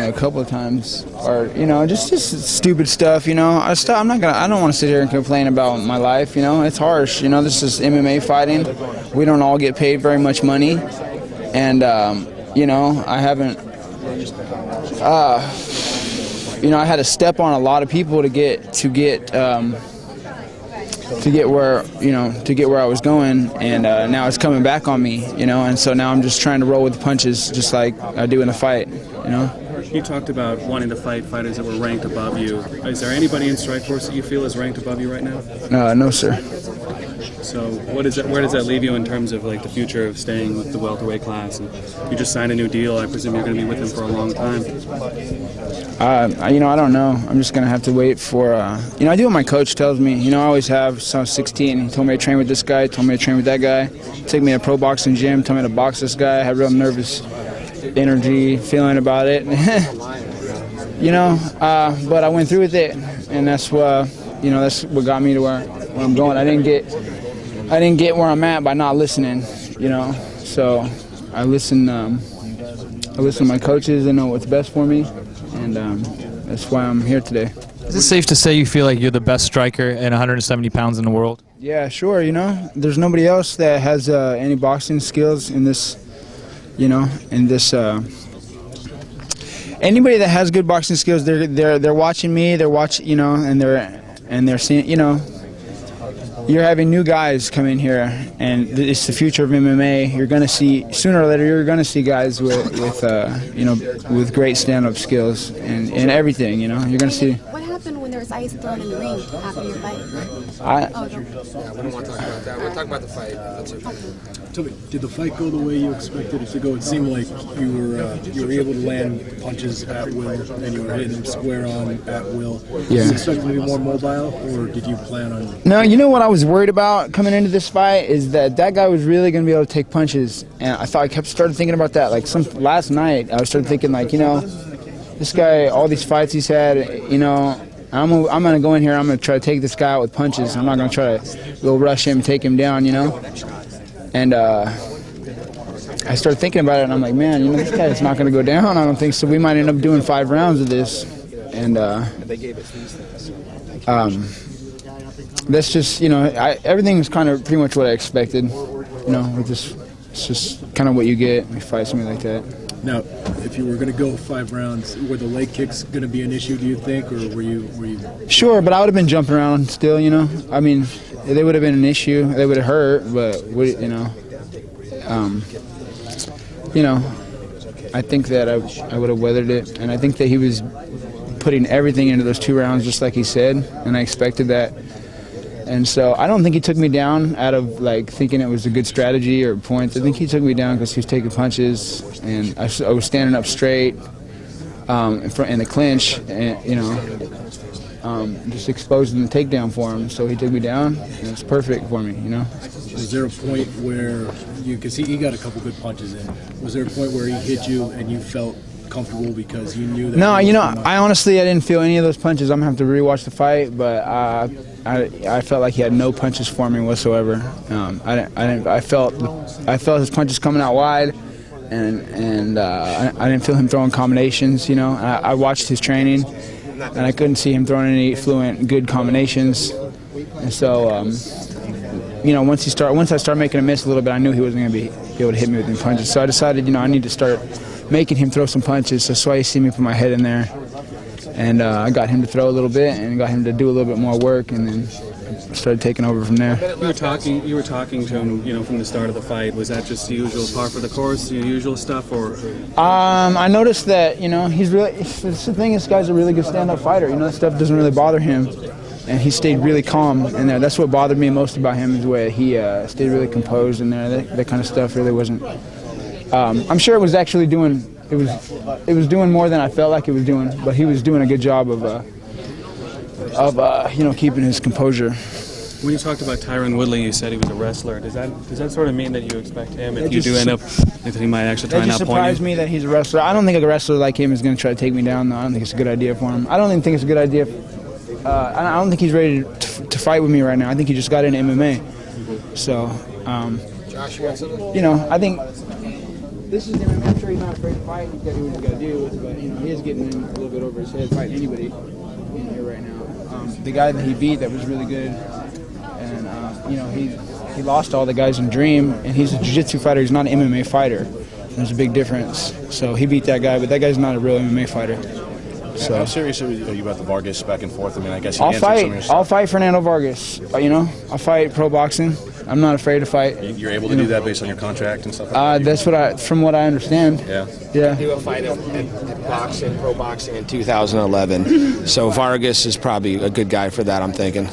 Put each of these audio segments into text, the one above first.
A couple of times, or just stupid stuff. I don't want to sit here and complain about my life. It's harsh. This is MMA fighting. We don't all get paid very much money, and I haven't. I had to step on a lot of people to get where I was going, and now it's coming back on me. And so now I'm just trying to roll with the punches, just like I do in the fight. You talked about wanting to fight fighters that were ranked above you. Is there anybody in Strikeforce that you feel is ranked above you right now? No, sir. So where does that leave you in terms of like the future of staying with the welterweight class? And you just signed a new deal. I presume you're going to be with him for a long time. I don't know. I'm just going to have to wait for, I do what my coach tells me. I always have, since I was 16, he told me to train with this guy, told me to train with that guy, took me to a pro boxing gym, told me to box this guy. I had real nervous energy feeling about it. But I went through with it, and that's what got me to where I'm going. I didn't get where I'm at by not listening, So I listen to my coaches. They know what's best for me, and that's why I'm here today. Is it safe to say you feel like you're the best striker at 170 pounds in the world? Yeah, sure. There's nobody else that has any boxing skills in this. Anybody that has good boxing skills, they're watching me, and they're seeing, you're having new guys come in here, and it's the future of MMA. You're going to see, sooner or later, you're going to see guys with great stand-up skills and everything, You're going to see. What happened when there was ice thrown in the ring after your fight? We don't want to talk about that. We'll talk about the fight. That's okay. Tell me, did the fight go the way you expected it to go? It seemed like you were able to land punches at will, and you were hitting them square on at will. Yeah. Did you expect to be more mobile, or did you plan on? No, what I was worried about coming into this fight is that guy was really going to be able to take punches, and I started thinking about that. Like last night, I started thinking this guy, all these fights he's had, I'm going to go in here, I'm going to try to take this guy out with punches. I'm not going to try to go rush him, take him down, And I started thinking about it, and I'm like, man, this guy's not going to go down. I don't think so. We might end up doing 5 rounds of this. And that's just, everything was kind of pretty much what I expected. It's just kind of what you get when you fight something like that. Now, if you were going to go 5 rounds, were the leg kicks going to be an issue, do you think, or were you? Sure, but I would have been jumping around still, I mean, they would have been an issue. They would have hurt, but, I think that I would have weathered it, and I think that he was putting everything into those 2 rounds just like he said, and I expected that. And so I don't think he took me down out of thinking it was a good strategy or points. I think he took me down because he was taking punches, and I was standing up straight in the clinch, and just exposing the takedown for him. So he took me down, and it's perfect for me. Was there a point where because he got a couple good punches in? Was there a point where he hit you and you felt comfortable because you knew that? No, I honestly didn't feel any of those punches. I'm gonna have to rewatch the fight, but I felt like he had no punches for me whatsoever. I felt his punches coming out wide, and I didn't feel him throwing combinations. I watched his training, and I couldn't see him throwing any fluent, good combinations. And so, once I started making him miss a little bit, I knew he wasn't gonna be able to hit me with any punches. So I decided, I need to start making him throw some punches. So that's why you see me put my head in there. And I got him to throw a little bit and got him to do a little bit more work, and then started taking over from there. You were talking to him, from the start of the fight. Was that just the usual par for the course, the usual stuff, or? I noticed that he's really. The thing is, this guy's a really good stand-up fighter. That stuff doesn't really bother him, and he stayed really calm in there. That's what bothered me most about him, is the way he stayed really composed in there. That kind of stuff really wasn't. I'm sure it was actually doing. It was doing more than I felt like it was doing, but he was doing a good job of keeping his composure. When you talked about Tyron Woodley, you said he was a wrestler. Does that sort of mean that you expect him, if you do end up, that he might actually try and outpoint you? It surprised me that he's a wrestler. I don't think a wrestler like him is going to try to take me down, though. I don't think it's a good idea for him. I don't even think it's a good idea. I don't think he's ready to fight with me right now. I think he just got into MMA. So, I think. this is him. I'm sure he's not afraid to fight. He's got to do what he's got to do. But he is getting in a little bit over his head fighting anybody in here right now. The guy that he beat that was really good, and he lost all the guys in Dream, and he's a jiu-jitsu fighter. He's not an MMA fighter. There's a big difference. So he beat that guy, but that guy's not a real MMA fighter. So how serious are you about the Vargas back and forth? I mean, I guess I'll fight Fernando Vargas. I'll fight pro boxing. I'm not afraid to fight. You're able to do that based on your contract and stuff like that? That's from what I understand. Yeah. Do a fight in boxing, pro boxing in 2011. So Vargas is probably a good guy for that, I'm thinking.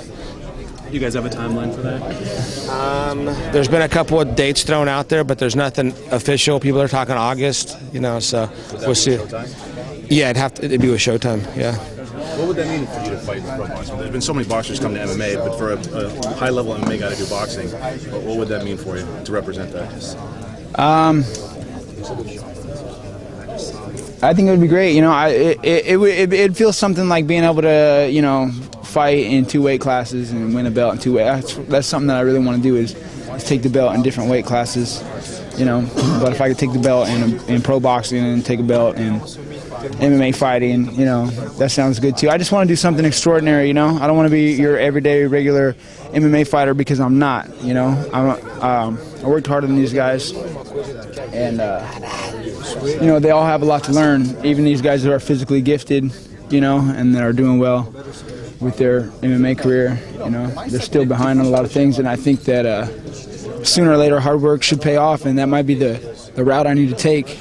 You guys have a timeline for that? There's been a couple of dates thrown out there, but there's nothing official. People are talking August, so we'll see. Yeah, it'd be with Showtime, yeah. What would that mean for you to fight in pro boxing? There's been so many boxers come to MMA, but for a high-level MMA guy to do boxing, what would that mean for you to represent that? I think it would be great. It'd feel something like being able to, fight in 2 weight classes and win a belt in 2 weight. That's something that I really want to do is take the belt in different weight classes. But if I could take the belt in pro boxing and take a belt in MMA fighting, that sounds good too. I just want to do something extraordinary, I don't want to be your everyday regular MMA fighter because I'm not, I worked harder than these guys, and they all have a lot to learn. Even these guys that are physically gifted, and that are doing well with their MMA career, they're still behind on a lot of things, and I think that sooner or later hard work should pay off, and that might be the route I need to take.